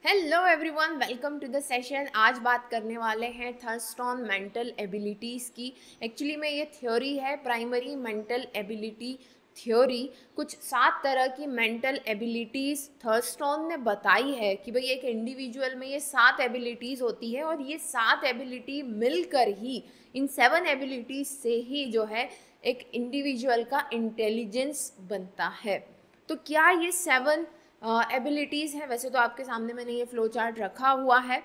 Hello everyone, welcome to the session. आज बात करने वाले हैं थर्स्टन मेंटल एबिलिटीज़ की। एक्चुअली में ये थ्योरी है प्राइमरी मेंटल एबिलिटी थ्योरी। कुछ 7 तरह की मेंटल एबिलिटीज़ थर्स्टन ने बताई है कि भाई एक इंडिविजुअल में ये 7 एबिलिटीज़ होती है और ये 7 एबिलिटी मिलकर ही, इन 7 एबिलिटीज़ से ही जो है एक इंडिविजुअल का इंटेलिजेंस बनता है। तो क्या ये 7 एबिलिटीज़ हैं? वैसे तो आपके सामने मैंने ये फ्लो चार्ट रखा हुआ है।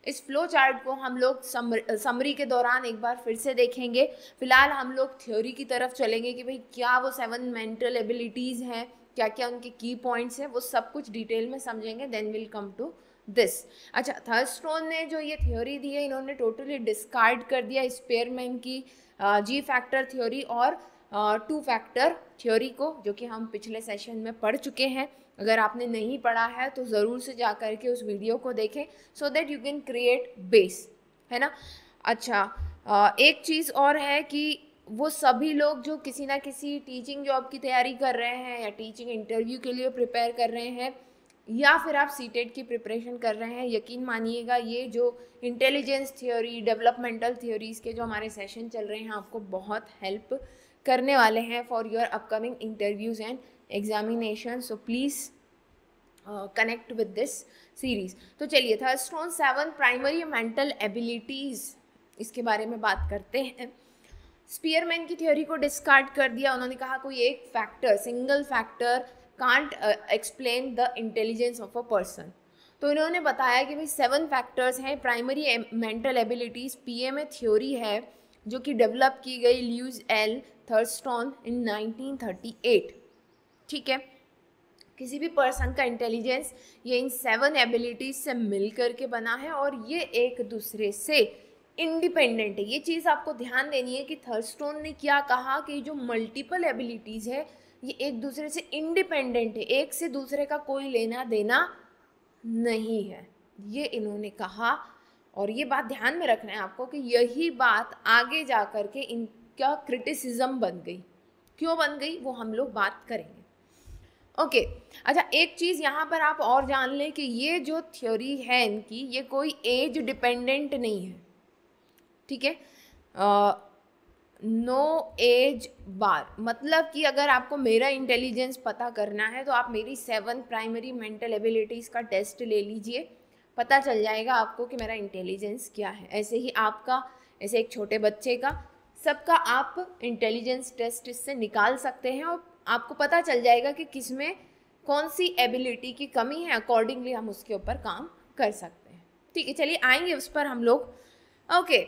इस फ्लो चार्ट को हम लोग समरी के दौरान एक बार फिर से देखेंगे। फिलहाल हम लोग थ्योरी की तरफ चलेंगे कि भाई क्या वो 7 मेंटल एबिलिटीज़ हैं, क्या क्या उनके की पॉइंट्स हैं, वो सब कुछ डिटेल में समझेंगे। Then will come to this. अच्छा, थर्स्टन ने जो ये थ्योरी दी है, इन्होंने टोटली डिस्कार्ड कर दिया स्पेयरमैन की जी फैक्टर थ्योरी और 2 फैक्टर थ्योरी को, जो कि हम पिछले सेशन में पढ़ चुके हैं। अगर आपने नहीं पढ़ा है तो ज़रूर से जा कर के उस वीडियो को देखें, so that you can create base, है ना। अच्छा, एक चीज़ और है कि वो सभी लोग जो किसी ना किसी टीचिंग जॉब की तैयारी कर रहे हैं या टीचिंग इंटरव्यू के लिए प्रिपेयर कर रहे हैं या फिर आप सीटेट की प्रिपरेशन कर रहे हैं, यकीन मानिएगा ये जो इंटेलिजेंस थ्योरी, डेवलपमेंटल थ्योरीज़ के जो हमारे सेशन चल रहे हैं आपको बहुत हेल्प करने वाले हैं for your upcoming interviews and examination. So please connect with this series. तो चलिए, थर्स्टन 7 प्राइमरी मेंटल एबिलिटीज़, इसके बारे में बात करते हैं। स्पीयरमैन की थ्योरी को डिस्कार्ड कर दिया। उन्होंने कहा कोई एक factor, single factor can't explain the intelligence of a person. तो इन्होंने बताया कि भाई 7 फैक्टर्स हैं primary mental abilities. PMA theory है जो कि डेवलप की गई ल्यूइस एल थर्स्टन इन 1938। ठीक है, किसी भी पर्सन का इंटेलिजेंस ये इन 7 एबिलिटीज से मिल करके बना है और ये एक दूसरे से इंडिपेंडेंट है। ये चीज़ आपको ध्यान देनी है कि थर्स्टन ने क्या कहा कि जो मल्टीपल एबिलिटीज़ है ये एक दूसरे से इंडिपेंडेंट है, एक से दूसरे का कोई लेना देना नहीं है, ये इन्होंने कहा। और ये बात ध्यान में रखना है आपको कि यही बात आगे जा कर के इनका क्रिटिसिज्म बन गई। क्यों बन गई वो हम लोग बात करेंगे। ओके, अच्छा, एक चीज़ यहाँ पर आप और जान लें कि ये जो थ्योरी है इनकी, ये कोई एज डिपेंडेंट नहीं है। ठीक है, नो एज बार, मतलब कि अगर आपको मेरा इंटेलिजेंस पता करना है तो आप मेरी 7 प्राइमरी मेंटल एबिलिटीज़ का टेस्ट ले लीजिए, पता चल जाएगा आपको कि मेरा इंटेलिजेंस क्या है। ऐसे ही आपका, ऐसे एक छोटे बच्चे का, सबका आप इंटेलिजेंस टेस्ट इससे निकाल सकते हैं और आपको पता चल जाएगा कि किस में कौन सी एबिलिटी की कमी है। अकॉर्डिंगली हम उसके ऊपर काम कर सकते हैं। ठीक है, चलिए आएंगे उस पर हम लोग। ओके,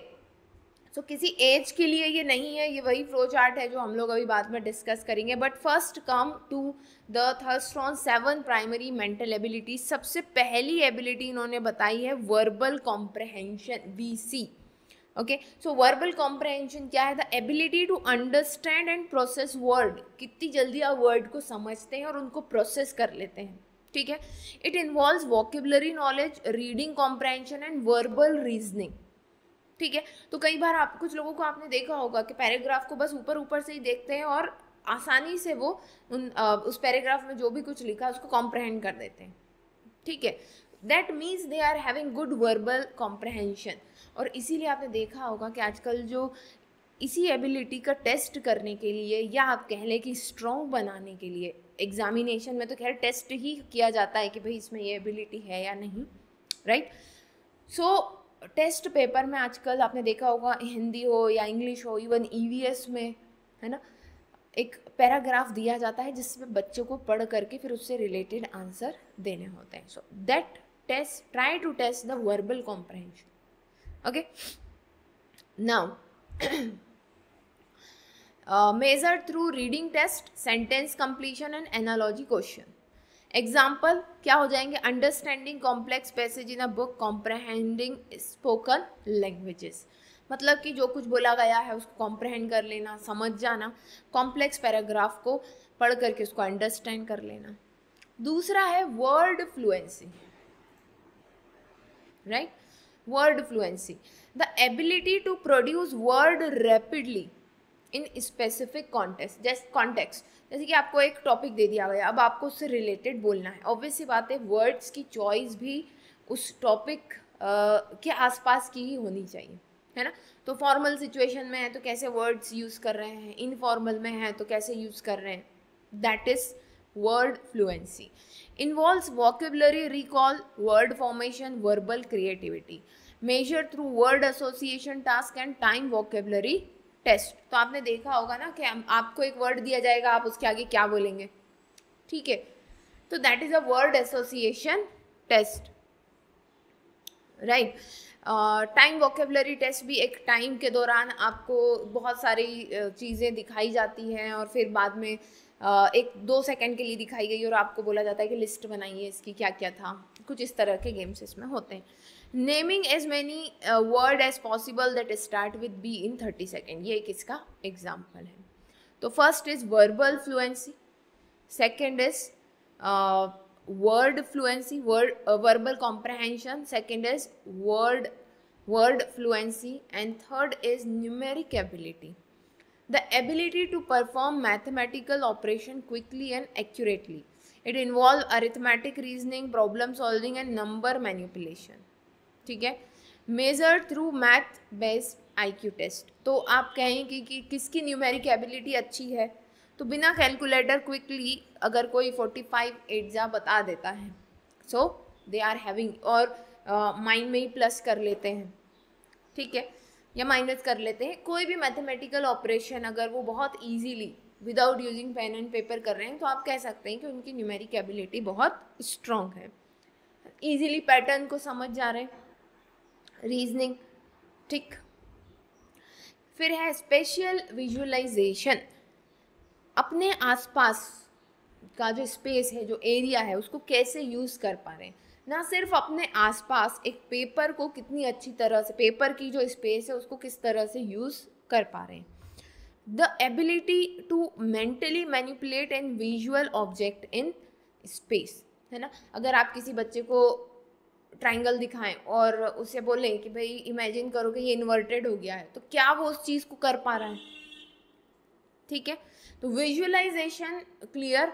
सो किसी एज के लिए ये नहीं है, ये वही फ्लो चार्ट है जो हम लोग अभी बाद में डिस्कस करेंगे। But first come to the Thurstone 7 primary mental ability. सबसे पहली एबिलिटी इन्होंने बताई है verbal comprehension, VC। Okay, so verbal comprehension क्या है? The ability to understand and process word. कितनी जल्दी आप वर्ड को समझते हैं और उनको प्रोसेस कर लेते हैं। ठीक है, it involves vocabulary knowledge, reading comprehension and verbal reasoning. ठीक है, तो कई बार आप, कुछ लोगों को आपने देखा होगा कि पैराग्राफ को बस ऊपर ऊपर से ही देखते हैं और आसानी से वो उस पैराग्राफ में जो भी कुछ लिखा है उसको कॉम्प्रहेंड कर देते हैं। ठीक है, that means they are having good verbal comprehension. और इसीलिए आपने देखा होगा कि आजकल जो इसी एबिलिटी का टेस्ट करने के लिए, या आप कह लें कि स्ट्रॉन्ग बनाने के लिए, एग्जामिनेशन में तो खैर टेस्ट ही किया जाता है कि भाई इसमें ये एबिलिटी है या नहीं, राइट। सो टेस्ट पेपर में आजकल आपने देखा होगा, हिंदी हो या इंग्लिश हो, इवन EVS में, है ना, एक पैराग्राफ दिया जाता है जिसमें बच्चों को पढ़ करके फिर उससे रिलेटेड आंसर देने होते हैं। So that test, try to test the verbal comprehension. Okay, now measure through reading test, sentence completion and analogy question. Example क्या हो जाएंगे? Understanding complex passage in a book, comprehending spoken languages. मतलब कि जो कुछ बोला गया है उसको कॉम्प्रहेंड कर लेना, समझ जाना, कॉम्प्लेक्स पैराग्राफ को पढ़ करके उसको अंडरस्टैंड कर लेना। दूसरा है word fluency, right, word fluency, the ability to produce word rapidly in specific context. जैसे कि आपको एक टॉपिक दे दिया गया, अब आपको उससे रिलेटेड बोलना है। ऑब्वियस सी बात है, वर्ड्स की चॉइस भी उस टॉपिक के आसपास की ही होनी चाहिए, है ना। तो फॉर्मल सिचुएशन में है तो कैसे वर्ड्स यूज़ कर रहे हैं, इनफॉर्मल में है तो कैसे यूज़ कर रहे हैं, that is word fluency. Involves vocabulary recall, word formation, verbal creativity, measure through word association task and time vocabulary test. तो आपने देखा होगा ना कि आपको एक वर्ड दिया जाएगा, आप उसके आगे क्या बोलेंगे, ठीक है, तो that is a word association test, right. Time vocabulary test भी एक टाइम के दौरान आपको बहुत सारी चीज़ें दिखाई जाती हैं और फिर बाद में 1-2 सेकंड के लिए दिखाई गई और आपको बोला जाता है कि लिस्ट बनाइए इसकी क्या क्या था, कुछ इस तरह के गेम्स इसमें होते हैं। Naming as many word as possible that start with B in 30 second, ये एक इसका एग्जाम्पल है। तो first is verbal fluency, second is word fluency, verbal comprehension, second is word fluency, and third is numeric ability, the ability to perform mathematical operation quickly and accurately. It involves arithmetic, reasoning, problem solving and number manipulation, ठीक है, measured through math based IQ test। तो आप कहेंगे कि किसकी numeric ability अच्छी है, तो बिना कैलकुलेटर क्विकली अगर कोई 45 एट्जा बता देता है, सो दे आर हैविंग, और माइंड में ही प्लस कर लेते हैं, ठीक है, या माइनस कर लेते हैं, कोई भी मैथमेटिकल ऑपरेशन अगर वो बहुत easily without using pen and paper कर रहे हैं तो आप कह सकते हैं कि उनकी न्यूमेरिक एबिलिटी बहुत स्ट्रॉन्ग है, इजीली पैटर्न को समझ जा रहे हैं, रीजनिंग, ठीक। फिर है स्पेशल विजुअलाइजेशन, अपने आसपास का जो स्पेस है, जो एरिया है, उसको कैसे यूज़ कर पा रहे हैं, ना सिर्फ अपने आसपास, एक पेपर को कितनी अच्छी तरह से, पेपर की जो स्पेस है उसको किस तरह से यूज़ कर पा रहे हैं। The ability to mentally manipulate and visual object in space, है ना। अगर आप किसी बच्चे को ट्राइंगल दिखाएं और उसे बोलें कि भाई इमेजिन करो कि ये इन्वर्टेड हो गया है, तो क्या वो उस चीज़ को कर पा रहा है, ठीक है। तो विजुअलाइजेशन क्लियर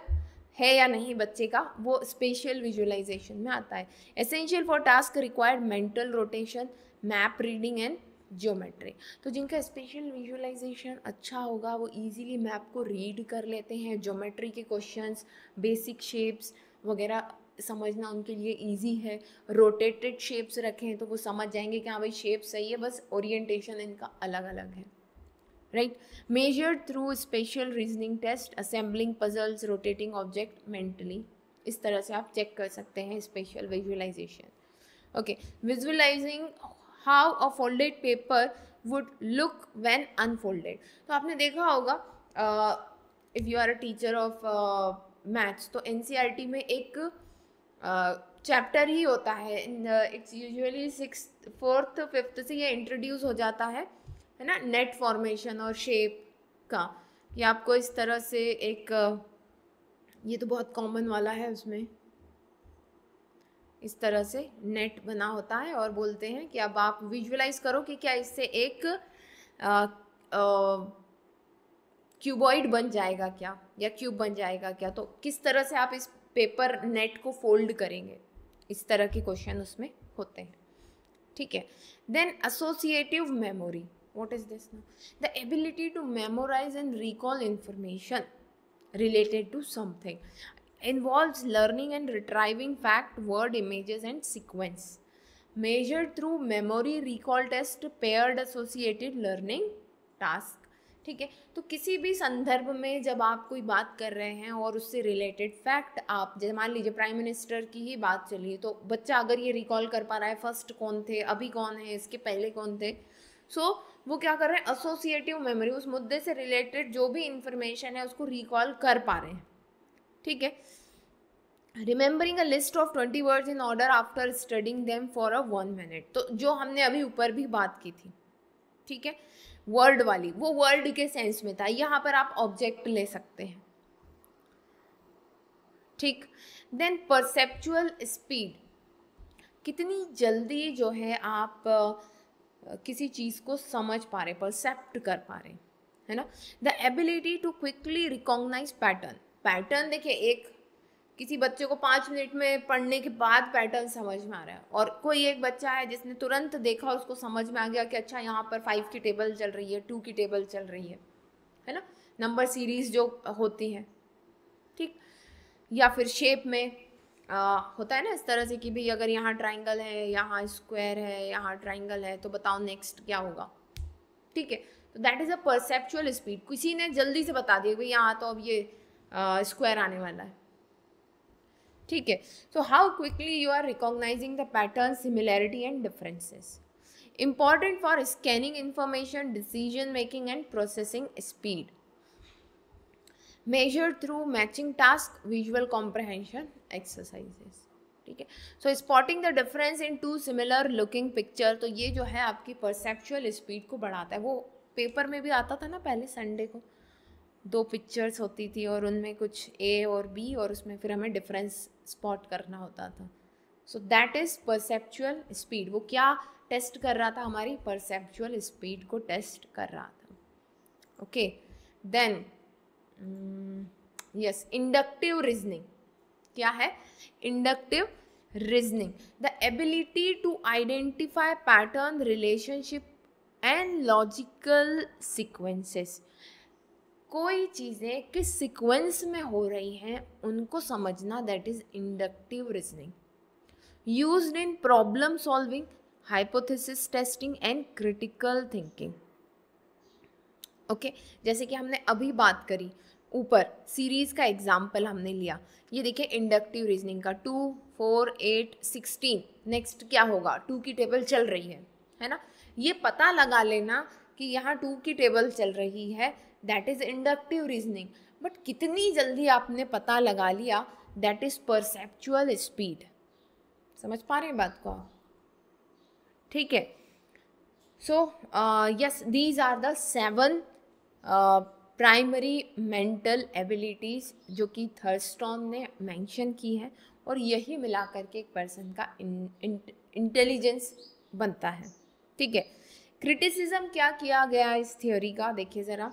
है या नहीं बच्चे का, वो स्पेशल विजुअलाइजेशन में आता है। Essential for task required mental rotation, map reading and geometry. तो जिनका स्पेशल विजुअलाइजेशन अच्छा होगा वो इजीली मैप को रीड कर लेते हैं, ज्योमेट्री के क्वेश्चंस, बेसिक शेप्स वगैरह समझना उनके लिए इजी है। रोटेटेड शेप्स रखें तो वो समझ जाएंगे कि हाँ भाई शेप सही है, बस ओरिएंटेशन इनका अलग अलग है, right. Measured through spatial reasoning test, assembling puzzles, rotating object mentally, इस तरह से आप चेक कर सकते हैं spatial visualization. Okay, visualizing how a folded paper would look when unfolded. तो आपने देखा होगा, if you are a teacher of maths, तो एनसीईआरटी में एक चैप्टर ही होता है, it's usually 6th 4th 5th से ये इंट्रोड्यूस हो जाता है ना, नेट फॉर्मेशन और शेप का, कि आपको इस तरह से एक, ये तो बहुत कॉमन वाला है, उसमें इस तरह से नेट बना होता है और बोलते हैं कि अब आप विजुअलाइज करो कि क्या इससे एक क्यूबॉइड बन जाएगा क्या, या क्यूब बन जाएगा क्या, तो किस तरह से आप इस पेपर नेट को फोल्ड करेंगे, इस तरह के क्वेश्चन उसमें होते हैं, ठीक है। Then associative memory, what is this now? The ability to memorize and recall information related to something, involves learning and retrieving fact, word, images and sequence, measured through memory recall test, paired associated learning task, ठीक है। तो किसी भी संदर्भ में जब आप कोई बात कर रहे हैं और उससे रिलेटेड फैक्ट, आप जैसे मान लीजिए प्राइम मिनिस्टर की ही बात चली, तो बच्चा अगर ये रिकॉल कर पा रहा है फर्स्ट कौन थे, अभी कौन है, इसके पहले कौन थे, सो वो क्या कर रहे हैं, एसोसिएटिव मेमोरी, उस मुद्दे से रिलेटेड जो भी इंफॉर्मेशन है उसको रिकॉल कर पा रहे हैं, ठीक है। Remembering a list of 20 words in order after studying them for a 1 minute, तो जो हमने अभी ऊपर भी बात की थी, ठीक है, वर्ड वाली, वो वर्ड के सेंस में था, यहाँ पर आप ऑब्जेक्ट ले सकते हैं, ठीक। देन परसेप्चुअल स्पीड, कितनी जल्दी जो है आप किसी चीज़ को समझ पा रहे, परसेप्ट कर पा रहे, है ना। The ability to quickly recognize pattern, pattern देखिए, एक किसी बच्चे को 5 मिनट में पढ़ने के बाद पैटर्न समझ में आ रहा है, और कोई एक बच्चा है जिसने तुरंत देखा और उसको समझ में आ गया कि अच्छा यहाँ पर 5 की टेबल चल रही है, 2 की टेबल चल रही है ना, नंबर सीरीज जो होती है, ठीक। या फिर शेप में होता है ना इस तरह से कि भाई अगर यहाँ ट्राइंगल है, यहाँ स्क्वायर है, यहाँ ट्राइंगल है, तो बताओ नेक्स्ट क्या होगा, ठीक है। तो that is a perceptual speed, किसी ने जल्दी से बता दिया भाई यहाँ तो अब ये स्क्वायर आने वाला है, ठीक है। So how quickly you are recognizing the pattern, similarity and differences, important for scanning information, decision making and processing speed, measured through matching task, visual comprehension exercises, ठीक है। So spotting the difference in two similar looking picture, तो ये जो है आपकी perceptual speed को बढ़ाता है। वो पेपर में भी आता था ना पहले संडे को, 2 पिक्चर्स होती थी और उनमें कुछ ए और बी, और उसमें फिर हमें डिफरेंस स्पॉट करना होता था। So that is perceptual speed. वो क्या टेस्ट कर रहा था? हमारी परसेप्चुअल स्पीड को टेस्ट कर रहा था। Okay, then yes, inductive reasoning क्या है? Inductive reasoning, the ability to identify pattern, relationship and logical sequences. कोई चीज़ें किस सीक्वेंस में हो रही हैं उनको समझना, that is inductive reasoning, used in problem solving, hypothesis testing and critical thinking. Okay, जैसे कि हमने अभी बात करी ऊपर सीरीज का एग्जाम्पल हमने लिया, ये देखिए इंडक्टिव रीजनिंग का 2, 4, 8, 16, नेक्स्ट क्या होगा? 2 की टेबल चल रही है ना, ये पता लगा लेना कि यहाँ 2 की टेबल चल रही है, that is inductive reasoning. But कितनी जल्दी आपने पता लगा लिया, दैट इज परसेप्चुअल स्पीड। समझ पा रहे हैं बात को? ठीक है। So yes, these are the 7 primary mental abilities जो कि थर्स्टन ने मेंशन की है, और यही मिला करके एक पर्सन का इंटेलिजेंस बनता है, ठीक है। क्रिटिसिज्म क्या किया गया इस थ्योरी का, देखिए ज़रा,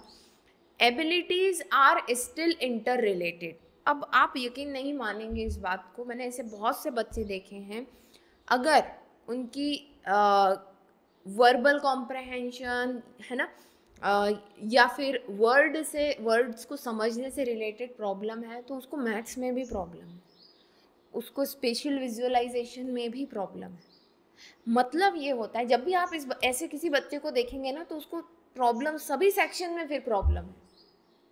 abilities are still interrelated. अब आप यकीन नहीं मानेंगे इस बात को, मैंने ऐसे बहुत से बच्चे देखे हैं, अगर उनकी वर्बल कॉम्प्रहेंशन है ना, या फिर वर्ड्स को समझने से रिलेटेड प्रॉब्लम है, तो उसको मैथ्स में भी प्रॉब्लम है, उसको स्पेशल विजुअलाइजेशन में भी प्रॉब्लम है। मतलब ये होता है जब भी आप ऐसे किसी बच्चे को देखेंगे ना, तो उसको प्रॉब्लम सभी सेक्शन में फिर प्रॉब्लम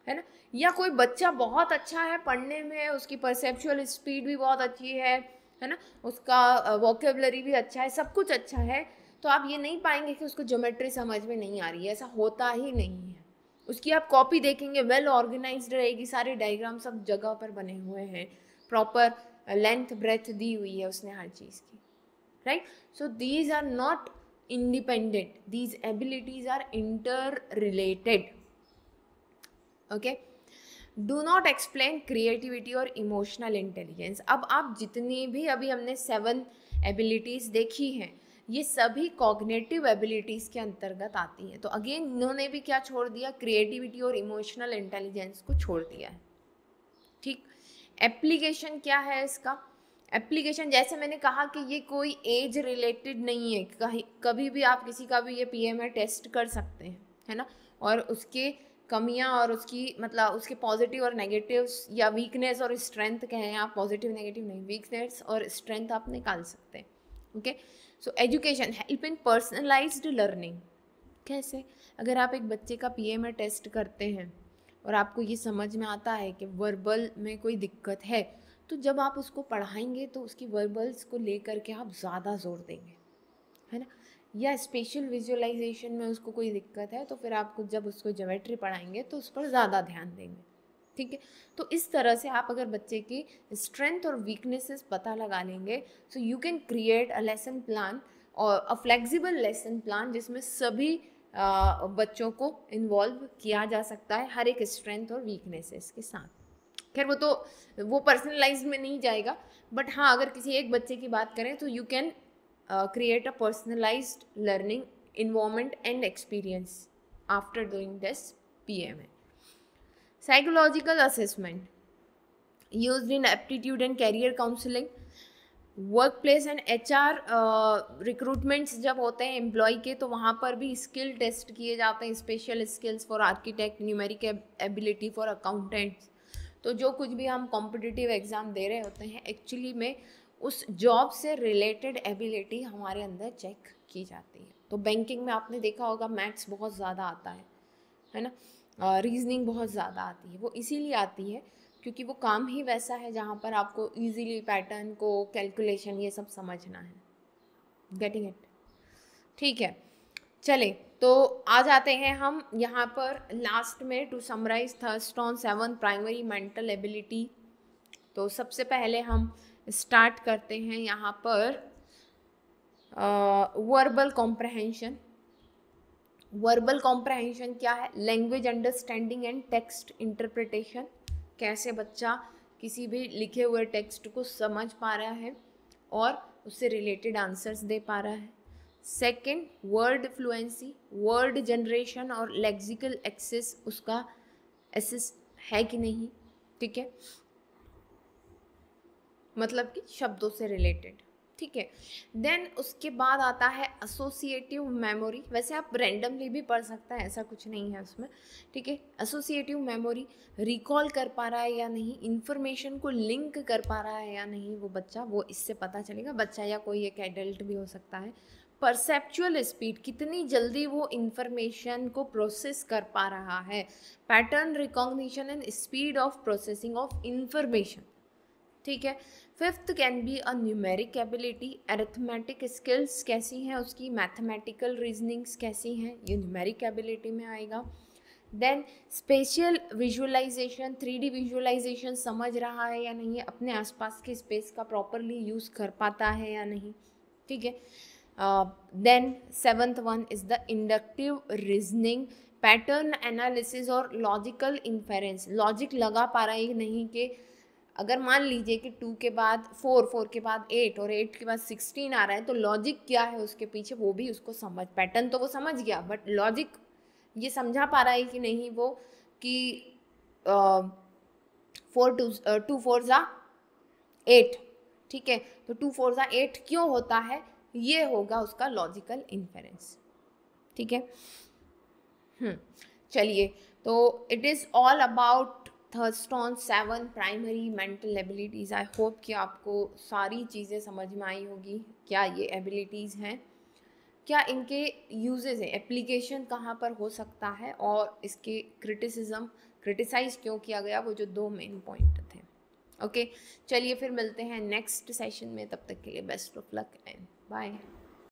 है ना। या कोई बच्चा बहुत अच्छा है पढ़ने में, उसकी परसेप्चुअल स्पीड भी बहुत अच्छी है ना, उसका वोकेबलरी भी अच्छा है, सब कुछ अच्छा है, तो आप ये नहीं पाएंगे कि उसको ज्योमेट्री समझ में नहीं आ रही है, ऐसा होता ही नहीं है। उसकी आप कॉपी देखेंगे, वेल ऑर्गेनाइज्ड रहेगी, सारे डायग्राम सब जगह पर बने हुए हैं, प्रॉपर लेंथ ब्रेथ दी हुई है उसने हर चीज़ की, right. So these are not independent, these abilities are interrelated. Okay, do not explain creativity और इमोशनल इंटेलिजेंस। अब आप जितनी भी अभी हमने 7 एबिलिटीज़ देखी हैं, ये सभी कॉग्निटिव एबिलिटीज़ के अंतर्गत आती हैं। तो अगेन इन्होंने भी क्या छोड़ दिया? क्रिएटिविटी और इमोशनल इंटेलिजेंस को छोड़ दिया है, ठीक। एप्लीकेशन क्या है इसका? एप्लीकेशन, जैसे मैंने कहा कि ये कोई एज रिलेटेड नहीं है, कभी भी आप किसी का भी ये पीएमए टेस्ट कर सकते हैं, है ना, और उसके कमियां और उसकी मतलब उसके पॉजिटिव और नेगेटिव्स या वीकनेस और स्ट्रेंथ कहें आप, पॉजिटिव नेगेटिव नहीं, वीकनेस और स्ट्रेंथ आप निकाल सकते हैं। Okay, so education help in personalised learning. कैसे? अगर आप एक बच्चे का पीएमए टेस्ट करते हैं और आपको ये समझ में आता है कि वर्बल में कोई दिक्कत है, तो जब आप उसको पढ़ाएंगे तो उसकी वर्बल्स को लेकर के आप ज़्यादा जोर देंगे, है ना। या स्पेशल विजुअलाइजेशन में उसको कोई दिक्कत है, तो फिर आपको जब उसको ज्योमेट्री पढ़ाएंगे तो उस पर ज़्यादा ध्यान देंगे, ठीक है। तो इस तरह से आप अगर बच्चे की स्ट्रेंथ और वीकनेसेस पता लगा लेंगे, so you can create a lesson plan और अ फ्लेक्सिबल लेसन प्लान, जिसमें सभी बच्चों को इन्वॉल्व किया जा सकता है हर एक स्ट्रेंथ और वीकनेसेस के साथ। खैर वो पर्सनलाइज में नहीं जाएगा, बट हाँ, अगर किसी एक बच्चे की बात करें तो you can create a personalized learning environment and experience after doing this PMA. Psychological assessment, used in aptitude and career counselling. Work place and HR recruitments जब होते हैं एम्प्लॉय के, तो वहाँ पर भी स्किल टेस्ट किए जाते हैं, special skills for architect, numeric ability for accountants. तो जो कुछ भी हम कॉम्पिटिटिव एग्ज़ाम दे रहे होते हैं, एक्चुअली में उस जॉब से रिलेटेड एबिलिटी हमारे अंदर चेक की जाती है। तो बैंकिंग में आपने देखा होगा मैथ्स बहुत ज़्यादा आता है ना, रीजनिंग बहुत ज़्यादा आती है। वो इसीलिए आती है क्योंकि वो काम ही वैसा है जहाँ पर आपको इजीली पैटर्न को, कैलकुलेशन, ये सब समझना है। Getting it? ठीक है, चले तो आ जाते हैं हम यहाँ पर लास्ट में to summarize Thurstone 7 primary mental ability. तो सबसे पहले हम स्टार्ट करते हैं यहाँ पर वर्बल कॉम्प्रहेंशन। वर्बल कॉम्प्रहेंशन क्या है? Language understanding and text interpretation. कैसे बच्चा किसी भी लिखे हुए टेक्स्ट को समझ पा रहा है और उससे रिलेटेड आंसर्स दे पा रहा है। Second, word fluency, word generation और लेक्सिकल एक्सेस उसका एसेस है कि नहीं, ठीक है, मतलब कि शब्दों से रिलेटेड, ठीक है। देन उसके बाद आता है एसोसिएटिव मेमोरी। वैसे आप रैंडमली भी पढ़ सकते हैं, ऐसा कुछ नहीं है उसमें, ठीक है। एसोसिएटिव मेमोरी, रिकॉल कर पा रहा है या नहीं, इंफॉर्मेशन को लिंक कर पा रहा है या नहीं वो बच्चा, वो इससे पता चलेगा। बच्चा या कोई एक एडल्ट भी हो सकता है। परसेप्चुअल स्पीड, कितनी जल्दी वो इंफॉर्मेशन को प्रोसेस कर पा रहा है। Pattern recognition and speed of processing of information, ठीक है। Fifth can be a numeric ability, arithmetic skills कैसी हैं उसकी, मैथमेटिकल रीजनिंग्स कैसी हैं, ये न्यूमेरिक एबिलिटी में आएगा। Then special visualisation, 3D visualisation समझ रहा है या नहीं, अपने आसपास के स्पेस का प्रॉपरली यूज़ कर पाता है या नहीं, ठीक है। Then seventh one is the inductive reasoning, pattern analysis और लॉजिकल इन्फेरेंस, लॉजिक लगा पा रहा है कि नहीं, कि अगर मान लीजिए कि 2 के बाद 4, 4 के बाद 8 और 8 के बाद 16 आ रहा है, तो लॉजिक क्या है उसके पीछे वो भी उसको समझ, पैटर्न तो वो समझ गया बट लॉजिक ये समझा पा रहा है कि नहीं वो, कि 2 4 ज़ा 8, ठीक है। तो 2 4 ज़ा 8 क्यों होता है, ये होगा उसका लॉजिकल इन्फेरेंस, ठीक है। चलिए, तो it is all about Thurston 7 primary mental abilities. I hope कि आपको सारी चीज़ें समझ में आई होगी, क्या ये एबिलिटीज़ हैं, क्या इनके यूजेस हैं, एप्लीकेशन कहाँ पर हो सकता है, और इसके क्रिटिसाइज क्यों किया गया, वो जो 2 मेन पॉइंट थे। ओके, चलिए फिर मिलते हैं नेक्स्ट सेशन में, तब तक के लिए best of luck and bye.